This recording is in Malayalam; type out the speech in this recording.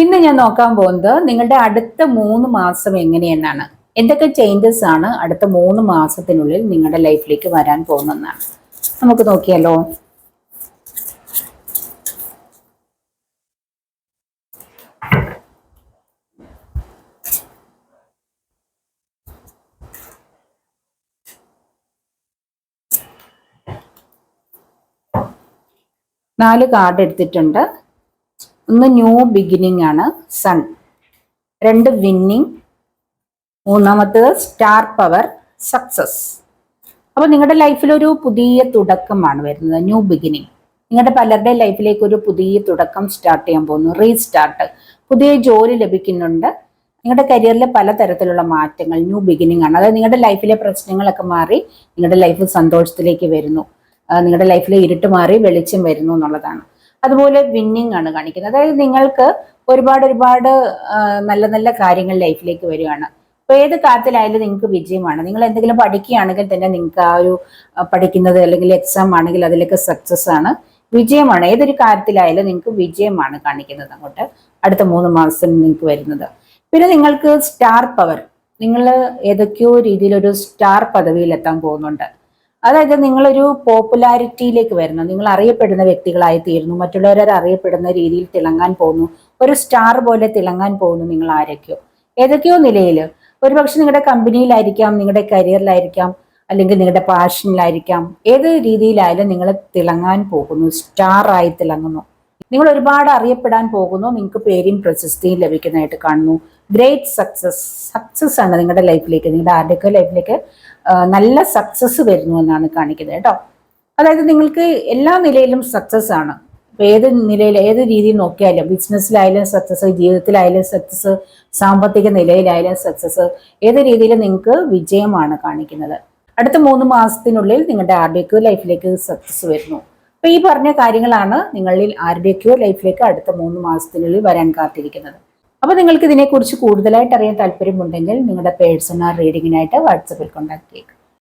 ഇന്ന് ഞാൻ നോക്കാൻ പോകുന്നത് നിങ്ങളുടെ അടുത്ത 3 മാസം എങ്ങനെയെന്നാണ്. എന്തൊക്കെ ചേഞ്ചസ് ആണ് അടുത്ത 3 മാസത്തിനുള്ളിൽ നിങ്ങളുടെ ലൈഫിലേക്ക് വരാൻ പോകുന്നതെന്നാണ്. നമുക്ക് നോക്കിയാലോ. നാല് കാർഡ് എടുത്തിട്ടുണ്ട്. ഒന്ന് ന്യൂ ബിഗിനിങ് ആണ്, സൺ. 2 വിന്നിങ്. മൂന്നാമത്തേത് സ്റ്റാർ പവർ, സക്സസ്. അപ്പോൾ നിങ്ങളുടെ ലൈഫിൽ ഒരു പുതിയ തുടക്കമാണ് വരുന്നത്, ന്യൂ ബിഗിനിങ്. നിങ്ങളുടെ പലരുടെ ലൈഫിലേക്ക് ഒരു പുതിയ തുടക്കം സ്റ്റാർട്ട് ചെയ്യാൻ പോകുന്നു, റീസ്റ്റാർട്ട്. പുതിയ ജോലി ലഭിക്കുന്നുണ്ട്. നിങ്ങളുടെ കരിയറിലെ പലതരത്തിലുള്ള മാറ്റങ്ങൾ, ന്യൂ ബിഗിനിങ് ആണ്. അതായത് നിങ്ങളുടെ ലൈഫിലെ പ്രശ്നങ്ങളൊക്കെ മാറി നിങ്ങളുടെ ലൈഫ് സന്തോഷത്തിലേക്ക് വരുന്നു. നിങ്ങളുടെ ലൈഫിലെ ഇരുട്ട് മാറി വെളിച്ചം വരുന്നു എന്നുള്ളതാണ്. അതുപോലെ വിന്നിങ് ആണ് കാണിക്കുന്നത്. അതായത് നിങ്ങൾക്ക് ഒരുപാട് നല്ല നല്ല കാര്യങ്ങൾ ലൈഫിലേക്ക് വരികയാണ്. അപ്പോൾ ഏത് കാര്യത്തിലായാലും നിങ്ങൾക്ക് വിജയമാണ്. നിങ്ങൾ എന്തെങ്കിലും പഠിക്കുകയാണെങ്കിൽ തന്നെ നിങ്ങൾക്ക് ആ ഒരു പഠിക്കുന്നത് അല്ലെങ്കിൽ എക്സാം ആണെങ്കിൽ അതിലൊക്കെ സക്സസ് ആണ്, വിജയമാണ്. ഏതൊരു കാര്യത്തിലായാലും നിങ്ങൾക്ക് വിജയമാണ് കാണിക്കുന്നത് അങ്ങോട്ട് അടുത്ത 3 മാസം നിങ്ങൾക്ക് വരുന്നത്. പിന്നെ നിങ്ങൾക്ക് സ്റ്റാർ പവർ, നിങ്ങൾ ഏതൊക്കെയോ രീതിയിലൊരു സ്റ്റാർ പദവിയിൽ എത്താൻ പോകുന്നുണ്ട്. അതായത് നിങ്ങളൊരു പോപ്പുലാരിറ്റിയിലേക്ക് വരുന്നു, നിങ്ങൾ അറിയപ്പെടുന്ന വ്യക്തികളായി തീരുന്നു, മറ്റുള്ളവരെ അറിയപ്പെടുന്ന രീതിയിൽ തിളങ്ങാൻ പോകുന്നു, ഒരു സ്റ്റാർ പോലെ തിളങ്ങാൻ പോകുന്നു. നിങ്ങൾ ആരൊക്കെയോ ഏതൊക്കെയോ നിലയിൽ, ഒരുപക്ഷെ നിങ്ങളുടെ കമ്പനിയിലായിരിക്കാം, നിങ്ങളുടെ കരിയറിലായിരിക്കാം, അല്ലെങ്കിൽ നിങ്ങളുടെ പാഷനിലായിരിക്കാം, ഏത് രീതിയിലായാലും നിങ്ങൾ തിളങ്ങാൻ പോകുന്നു, സ്റ്റാർ ആയി തിളങ്ങുന്നു. നിങ്ങൾ ഒരുപാട് അറിയപ്പെടാൻ പോകുന്നു, നിങ്ങൾക്ക് പേരും പ്രശസ്തിയും ലഭിക്കുന്നതായിട്ട് കാണുന്നു. ഗ്രേറ്റ് സക്സസ് ആണ് നിങ്ങളുടെ ലൈഫിലേക്ക്, നിങ്ങളുടെ ആരുടെയൊക്കെ ലൈഫിലേക്ക് നല്ല സക്സസ് വരുന്നു എന്നാണ് കാണിക്കുന്നത് കേട്ടോ. അതായത് നിങ്ങൾക്ക് എല്ലാ നിലയിലും സക്സസ് ആണ്. ഏത് നിലയിൽ ഏത് രീതിയിൽ നോക്കിയാലും, ബിസിനസ്സിലായാലും സക്സസ്, ജീവിതത്തിലായാലും സക്സസ്, സാമ്പത്തിക നിലയിലായാലും സക്സസ്, ഏത് രീതിയിലും നിങ്ങൾക്ക് വിജയമാണ് കാണിക്കുന്നത്. അടുത്ത 3 മാസത്തിനുള്ളിൽ നിങ്ങളുടെ ആരുടെയൊക്കെയോ ലൈഫിലേക്ക് സക്സസ് വരുന്നു. അപ്പൊ ഈ പറഞ്ഞ കാര്യങ്ങളാണ് നിങ്ങളിൽ ആരുടെയൊക്കെയോ ലൈഫിലേക്ക് അടുത്ത 3 മാസത്തിനുള്ളിൽ വരാൻ കാത്തിരിക്കുന്നത്. അപ്പൊ നിങ്ങൾക്ക് ഇതിനെക്കുറിച്ച് കൂടുതലായിട്ട് അറിയാൻ താല്പര്യമുണ്ടെങ്കിൽ നിങ്ങളുടെ പേഴ്സണൽ റീഡിങ്ങിനായിട്ട് വാട്സപ്പിൽ കോൺടാക്ട് ചെയ്യുക.